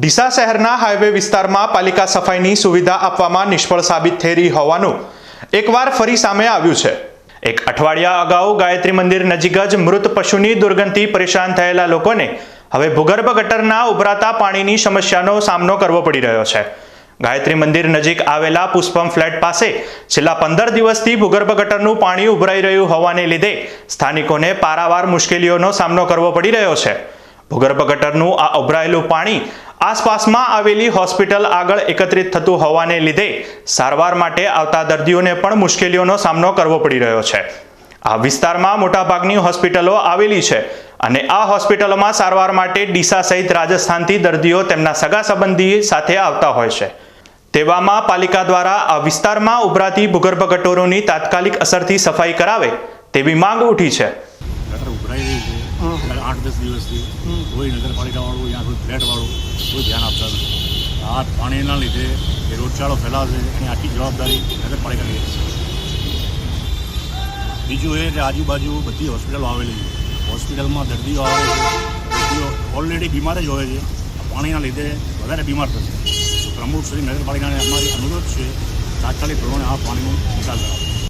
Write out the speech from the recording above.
ડીસા શહેરના હાઈવે વિસ્તારમાં પાલિકા સફાઈની સુવિધા આપવામાં નિષ્ફળ સાબિત થઈ રહી હોવાનું એકવાર ફરી સામે આવ્યું છે। એક અઠવાડિયા અગાઉ ગાયત્રી મંદિર નજીક જ મૃત પશુની દુર્ગંધથી પરેશાન થયેલા લોકોને હવે ભૂગર્ભ ગટરના ઉભરાતા પાણીની સમસ્યાનો સામનો કરવો પડી રહ્યો છે। ગાયત્રી મંદિર નજીક આવેલા પુષ્પમ ફ્લેટ પાસે છેલ્લા 15 દિવસથી ભૂગર્ભ ગટરનું પાણી ઉભરાઈ રહ્યું હોવાને લીધે સ્થાનિકોને પારાવાર મુશ્કેલીઓનો સામનો કરવો પડી રહ્યો છે। ભૂગર્ભ ગટરનું આ ઉભરાયેલું પાણી આસપાસમાં આવેલી હોસ્પિટલ આગળ એકત્રિત થતું હોવાને લીધે સારવાર માટે આવતા દર્દીઓને પણ મુશ્કેલીઓનો સામનો કરવો પડી રહ્યો છે। આ વિસ્તારમાં મોટાભાગની હોસ્પિટલો આવેલી છે અને આ હોસ્પિટલોમાં સારવાર માટે ડીસા સહિત રાજસ્થાનથી દર્દીઓ તેમના સગા સંબંધી સાથે આવતા હોય છે। તેવામાં પાલિકા દ્વારા આ વિસ્તારમાં ઉભરાતી ભૂગર્ભ ગટરોની તાત્કાલિક અસરથી સફાઈ કરાવે તેવી માંગ ઉઠી છે। 8-10 દિવસથી કોઈ નગરપાલિકાવાળું યા કોઈ ફ્લેટવાળું કોઈ ધ્યાન આપતા નથી। આ પાણીના લીધે એ રોગચાળો ફેલાશે એની આખી જવાબદારી નગરપાલિકાની છે। બીજું એ કે આજુબાજુ બધી હોસ્પિટલો આવેલી છે, હોસ્પિટલમાં દર્દીઓ આવે છે, દર્દીઓ ઓલરેડી બીમાર જ હોય છે, પાણીના લીધે વધારે બીમાર થશે। પ્રમુખ શ્રી નગરપાલિકાને અમારી અનુરોધ છે તાત્કાલિક ધોરણે આ પાણીનો નિકાલ કરાવો।